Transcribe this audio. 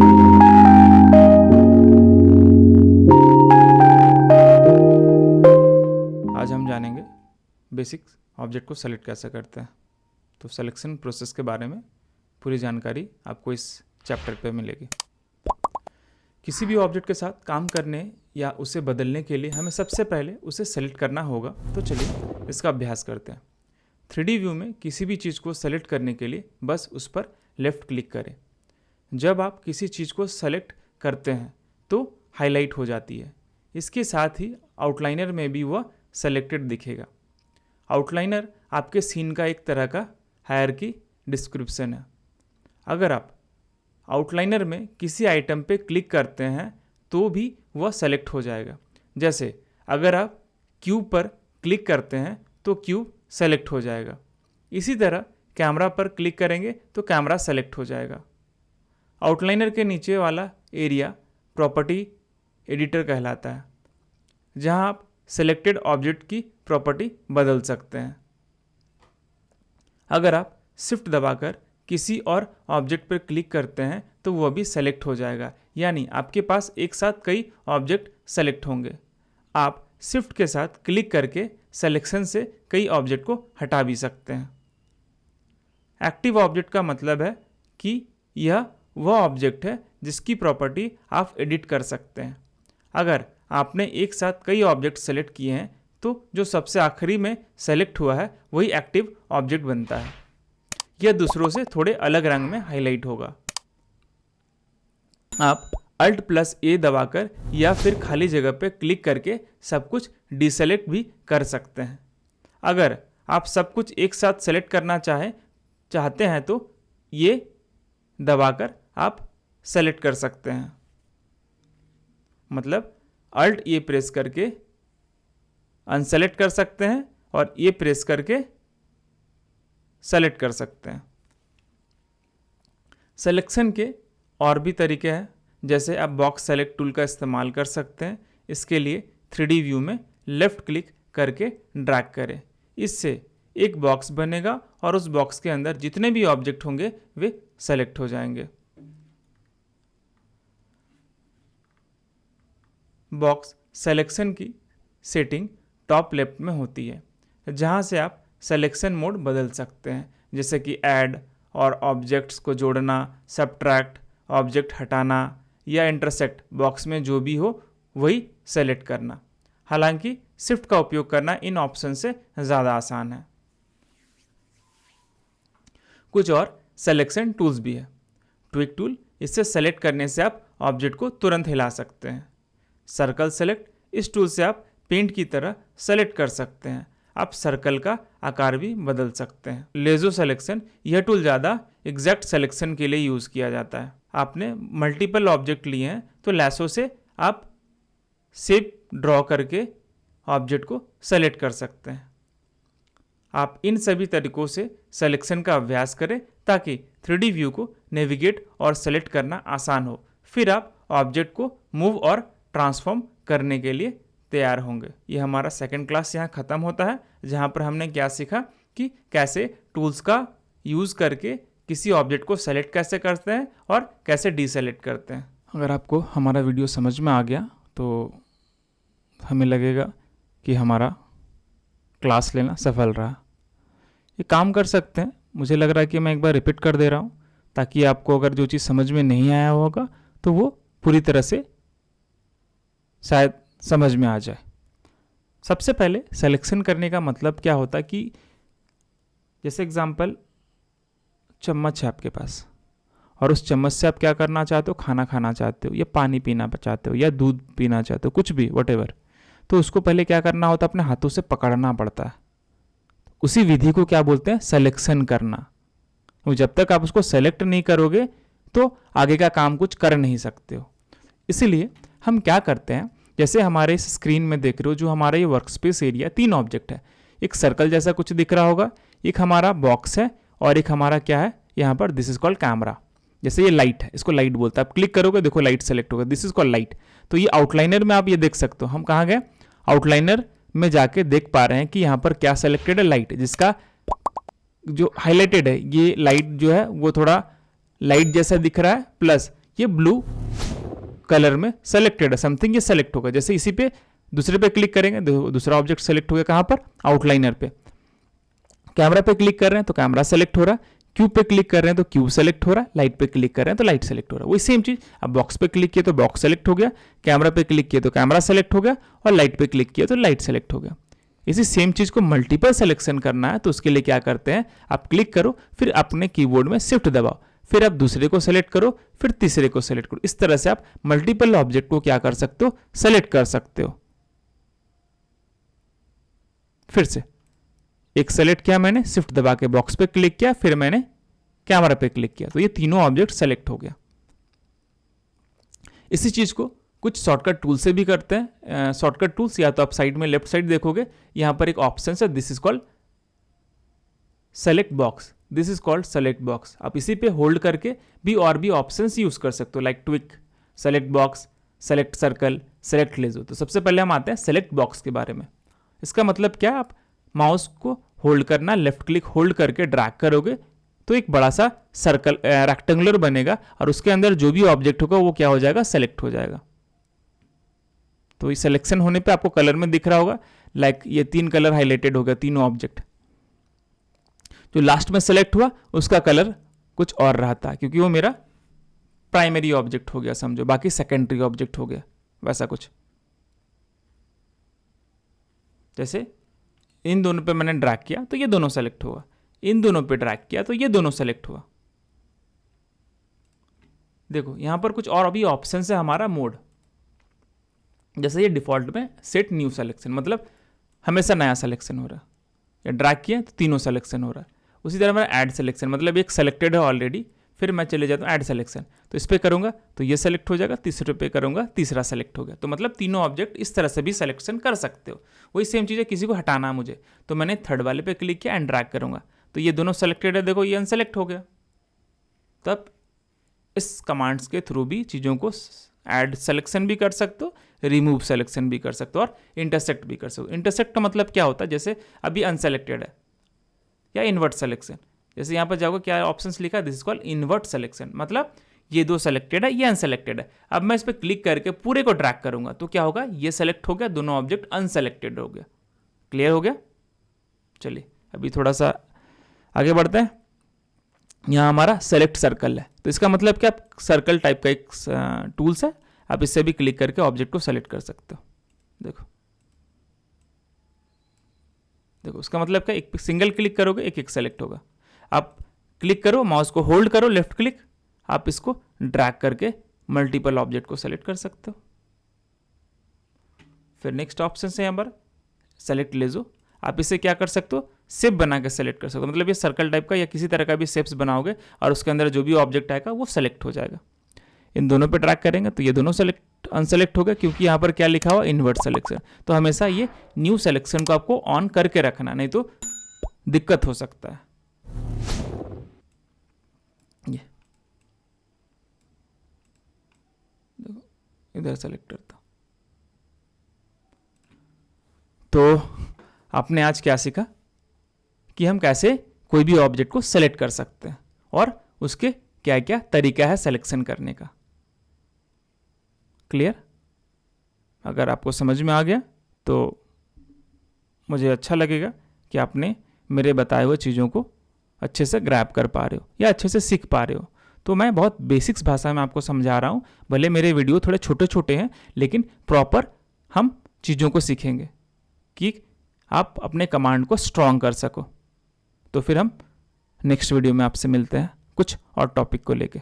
आज हम जानेंगे बेसिक ऑब्जेक्ट को सेलेक्ट कैसे करते हैं। तो सिलेक्शन प्रोसेस के बारे में पूरी जानकारी आपको इस चैप्टर पे मिलेगी। किसी भी ऑब्जेक्ट के साथ काम करने या उसे बदलने के लिए हमें सबसे पहले उसे सेलेक्ट करना होगा। तो चलिए इसका अभ्यास करते हैं। 3D व्यू में किसी भी चीज़ को सेलेक्ट करने के लिए बस उस पर लेफ़्ट क्लिक करें। जब आप किसी चीज़ को सेलेक्ट करते हैं तो हाईलाइट हो जाती है। इसके साथ ही आउटलाइनर में भी वह सेलेक्टेड दिखेगा। आउटलाइनर आपके सीन का एक तरह का हायरार्की डिस्क्रिप्शन है। अगर आप आउटलाइनर में किसी आइटम पे क्लिक करते हैं तो भी वह सेलेक्ट हो जाएगा। जैसे अगर आप क्यूब पर क्लिक करते हैं तो क्यूब सेलेक्ट हो जाएगा। इसी तरह कैमरा पर क्लिक करेंगे तो कैमरा सेलेक्ट हो जाएगा। आउटलाइनर के नीचे वाला एरिया प्रॉपर्टी एडिटर कहलाता है, जहां आप सेलेक्टेड ऑब्जेक्ट की प्रॉपर्टी बदल सकते हैं। अगर आप शिफ्ट दबाकर किसी और ऑब्जेक्ट पर क्लिक करते हैं तो वह भी सेलेक्ट हो जाएगा, यानी आपके पास एक साथ कई ऑब्जेक्ट सेलेक्ट होंगे। आप शिफ्ट के साथ क्लिक करके सिलेक्शन से कई ऑब्जेक्ट को हटा भी सकते हैं। एक्टिव ऑब्जेक्ट का मतलब है कि यह वह ऑब्जेक्ट है जिसकी प्रॉपर्टी आप एडिट कर सकते हैं। अगर आपने एक साथ कई ऑब्जेक्ट सेलेक्ट किए हैं तो जो सबसे आखिरी में सेलेक्ट हुआ है वही एक्टिव ऑब्जेक्ट बनता है। यह दूसरों से थोड़े अलग रंग में हाईलाइट होगा। आप Alt+A दबाकर या फिर खाली जगह पर क्लिक करके सब कुछ डिसेलेक्ट भी कर सकते हैं। अगर आप सब कुछ एक साथ सेलेक्ट करना चाहते हैं तो ये दबाकर आप सेलेक्ट कर सकते हैं। मतलब Alt+A प्रेस करके अनसेलेक्ट कर सकते हैं और ये प्रेस करके सेलेक्ट कर सकते हैं। सिलेक्शन के और भी तरीके हैं, जैसे आप बॉक्स सेलेक्ट टूल का इस्तेमाल कर सकते हैं। इसके लिए 3D व्यू में लेफ़्ट क्लिक करके ड्रैग करें। इससे एक बॉक्स बनेगा और उस बॉक्स के अंदर जितने भी ऑब्जेक्ट होंगे वे सेलेक्ट हो जाएंगे। बॉक्स सेलेक्शन की सेटिंग टॉप लेफ्ट में होती है, जहां से आप सिलेक्शन मोड बदल सकते हैं, जैसे कि ऐड और ऑब्जेक्ट्स को जोड़ना, सब्ट्रैक्ट, ऑब्जेक्ट हटाना या इंटरसेक्ट। बॉक्स में जो भी हो वही सेलेक्ट करना। हालांकि शिफ्ट का उपयोग करना इन ऑप्शन से ज़्यादा आसान है। कुछ और सिलेक्शन टूल्स भी है। ट्विक टूल, इससे सेलेक्ट करने से आप ऑब्जेक्ट को तुरंत हिला सकते हैं। सर्कल सेलेक्ट, इस टूल से आप पेंट की तरह सेलेक्ट कर सकते हैं। आप सर्कल का आकार भी बदल सकते हैं। लेजो सिलेक्शन, यह टूल ज़्यादा एग्जैक्ट सिलेक्शन के लिए यूज़ किया जाता है। आपने मल्टीपल ऑब्जेक्ट लिए हैं तो लैसो से आप शेप ड्रॉ करके ऑब्जेक्ट को सेलेक्ट कर सकते हैं। आप इन सभी तरीकों से सिलेक्शन का अभ्यास करें ताकि 3D व्यू को नेविगेट और सेलेक्ट करना आसान हो। फिर आप ऑब्जेक्ट को मूव और ट्रांसफॉर्म करने के लिए तैयार होंगे। ये हमारा सेकंड क्लास यहाँ ख़त्म होता है, जहाँ पर हमने क्या सीखा कि कैसे टूल्स का यूज़ करके किसी ऑब्जेक्ट को सेलेक्ट कैसे करते हैं और कैसे डीसेलेक्ट करते हैं। अगर आपको हमारा वीडियो समझ में आ गया तो हमें लगेगा कि हमारा क्लास लेना सफल रहा। ये काम कर सकते हैं, मुझे लग रहा है कि मैं एक बार रिपीट कर दे रहा हूँ ताकि आपको अगर जो चीज़ समझ में नहीं आया होगा तो वो पूरी तरह से शायद समझ में आ जाए। सबसे पहले सिलेक्शन करने का मतलब क्या होता है कि जैसे एग्जांपल चम्मच है आपके पास और उस चम्मच से आप क्या करना चाहते हो, खाना खाना चाहते हो या पानी पीना चाहते हो या दूध पीना चाहते हो, कुछ भी व्हाटएवर, तो उसको पहले क्या करना होता है, अपने हाथों से पकड़ना पड़ता है। उसी विधि को क्या बोलते हैं, सिलेक्शन करना। जब तक आप उसको सेलेक्ट नहीं करोगे तो आगे का काम कुछ कर नहीं सकते हो। इसीलिए हम क्या करते हैं, जैसे हमारे इस स्क्रीन में देख रहे हो जो हमारा ये वर्कस्पेस एरिया, 3 ऑब्जेक्ट है। एक सर्कल जैसा कुछ दिख रहा होगा, एक हमारा बॉक्स है और एक हमारा क्या है यहाँ पर, दिस इज कॉल्ड कैमरा। जैसे ये लाइट है, इसको लाइट बोलते हैं। आप क्लिक करोगे देखो लाइट सेलेक्ट होगा, दिस इज कॉल्ड लाइट। तो ये आउटलाइनर में आप ये देख सकते हो। हम कहाँ गए, आउटलाइनर में जाके देख पा रहे हैं कि यहाँ पर क्या सेलेक्टेड है, लाइट, जिसका जो हाईलाइटेड है ये लाइट जो है वो थोड़ा लाइट जैसा दिख रहा है, प्लस ये ब्लू कलर में सेलेक्टेड है, समथिंग ये सेलेक्ट होगा। जैसे इसी पे दूसरे पे क्लिक करेंगे, दूसरा ऑब्जेक्ट सेलेक्ट हो गया, कहाँ पर, आउटलाइनर पे। कैमरा पे क्लिक कर रहे हैं तो कैमरा सेलेक्ट हो रहा है, क्यूब पे क्लिक कर रहे हैं तो क्यूब सेलेक्ट हो रहा है, लाइट पे क्लिक कर रहे हैं तो लाइट सेलेक्ट हो रहा है। वही सेम चीज, अब बॉक्स पे क्लिक किया तो बॉक्स सेलेक्ट हो गया, कैमरा पे क्लिक किया तो कैमरा सेलेक्ट हो गया, और लाइट पे क्लिक किया तो लाइट सेलेक्ट हो गया। इसी सेम चीज को मल्टीपल सिलेक्शन करना है तो उसके लिए क्या करते हैं, आप क्लिक करो, फिर अपने कीबोर्ड में शिफ्ट दबाओ, फिर आप दूसरे को सेलेक्ट करो, फिर तीसरे को सेलेक्ट करो। इस तरह से आप मल्टीपल ऑब्जेक्ट को क्या कर सकते हो, सेलेक्ट कर सकते हो। फिर से एक सेलेक्ट किया मैंने, शिफ्ट दबा के बॉक्स पे क्लिक किया, फिर मैंने कैमरा पे क्लिक किया, तो ये तीनों ऑब्जेक्ट सेलेक्ट हो गया। इसी चीज को कुछ शॉर्टकट टूल से भी करते हैं। शॉर्टकट टूल्स या तो आप साइड में लेफ्ट साइड देखोगे, यहां पर एक ऑप्शन है, this is called select box, this is called select box. आप इसी पे होल्ड करके भी और भी ऑप्शंस यूज कर सकते हो, like tweak, select box, select circle, select lasso. तो सबसे पहले हम आते हैं सेलेक्ट बॉक्स के बारे में। इसका मतलब क्या, आप माउस को होल्ड करना, लेफ्ट क्लिक होल्ड करके ड्रैग करोगे तो एक बड़ा सा सर्कल रेक्टेंगुलर बनेगा, और उसके अंदर जो भी ऑब्जेक्ट होगा वो क्या हो जाएगा, सेलेक्ट हो जाएगा। तो ये सिलेक्शन होने पे आपको कलर में दिख रहा होगा, लाइक ये 3 कलर हाईलाइटेड हो गया, तीनों ऑब्जेक्ट। जो लास्ट में सेलेक्ट हुआ उसका कलर कुछ और रहा था, क्योंकि वो मेरा प्राइमरी ऑब्जेक्ट हो गया समझो, बाकी सेकेंडरी ऑब्जेक्ट हो गया, वैसा कुछ। जैसे इन दोनों पे मैंने ड्रैग किया तो ये दोनों सेलेक्ट हुआ, इन दोनों पे ड्रैग किया तो ये दोनों सेलेक्ट हुआ। देखो यहां पर कुछ और अभी ऑप्शन है, हमारा मोड। जैसे ये डिफॉल्ट में सेट न्यू सिलेक्शन, मतलब हमेशा नया सिलेक्शन हो रहा है, या ड्रैग किया तो तीनों सिलेक्शन हो रहा है। उसी तरह मेरा ऐड सिलेक्शन, मतलब एक सेलेक्टेड है ऑलरेडी, फिर मैं चले जाता हूँ ऐड सिलेक्शन, तो इस पर करूंगा तो ये सेलेक्ट हो जाएगा, तीसरे पे करूंगा तीसरा सेलेक्ट हो गया। तो मतलब तीनों ऑब्जेक्ट इस तरह से भी सिलेक्शन कर सकते हो। वही सेम चीज़ है, किसी को हटाना है मुझे तो मैंने थर्ड वाले पे क्लिक किया एंड ड्रैग करूंगा तो ये दोनों सेलेक्टेड है, देखो ये अनसेलेक्ट हो गया। तब इस कमांड्स के थ्रू भी चीज़ों को ऐड सिलेक्शन भी कर सकते हो, रिमूव सिलेक्शन भी कर सकते हो, और इंटरसेक्ट भी कर सकते हो। इंटरसेक्ट का मतलब क्या होता है, जैसे अभी अनसेलेक्टेड है या इन्वर्ट सिलेक्शन, जैसे यहाँ पर जाओगे क्या ऑप्शंस लिखा है, this is called invert selection, मतलब ये दो सेलेक्टेड है, ये अनसेलेक्टेड है। अब मैं इस पर क्लिक करके पूरे को ड्रैग करूंगा तो क्या होगा, ये सेलेक्ट हो गया, दोनों ऑब्जेक्ट अनसेलेक्टेड हो गया। क्लियर हो गया। चलिए अभी थोड़ा सा आगे बढ़ते हैं। यहाँ हमारा सेलेक्ट सर्कल है, तो इसका मतलब क्या, सर्कल टाइप का एक टूल्स है, आप इससे भी क्लिक करके ऑब्जेक्ट को सेलेक्ट कर सकते हो। देखो देखो उसका मतलब क्या, एक सिंगल क्लिक करोगे एक एक सेलेक्ट होगा। आप क्लिक करो, माउस को होल्ड करो, लेफ्ट क्लिक, आप इसको ड्रैग करके मल्टीपल ऑब्जेक्ट को सेलेक्ट कर सकते हो। फिर नेक्स्ट ऑप्शन है यहाँ पर सेलेक्ट लेजो, आप इसे क्या कर सकते हो, शेप बना के सेलेक्ट कर सकते हो। मतलब ये सर्कल टाइप का या किसी तरह का भी शेप्स बनाओगे और उसके अंदर जो भी ऑब्जेक्ट आएगा वो सेलेक्ट हो जाएगा। इन दोनों पे ड्रैग करेंगे तो ये दोनों सेलेक्ट अनसेलेक्ट हो गया, क्योंकि यहाँ पर क्या लिखा हुआ, इन्वर्ट सिलेक्शन। तो हमेशा ये न्यू सिलेक्शन को आपको ऑन करके रखना, नहीं तो दिक्कत हो सकता है। ये देखो इधर सेलेक्ट करता। तो आपने आज क्या सीखा कि हम कैसे कोई भी ऑब्जेक्ट को सेलेक्ट कर सकते हैं और उसके क्या क्या तरीका है सिलेक्शन करने का। क्लियर। अगर आपको समझ में आ गया तो मुझे अच्छा लगेगा कि आपने मेरे बताए हुए चीज़ों को अच्छे से ग्रैब कर पा रहे हो या अच्छे से सीख पा रहे हो। तो मैं बहुत बेसिक्स भाषा में आपको समझा रहा हूँ, भले मेरे वीडियो थोड़े छोटे छोटे हैं लेकिन प्रॉपर हम चीज़ों को सीखेंगे कि आप अपने कमांड को स्ट्रॉन्ग कर सको। तो फिर हम नेक्स्ट वीडियो में आपसे मिलते हैं कुछ और टॉपिक को लेके।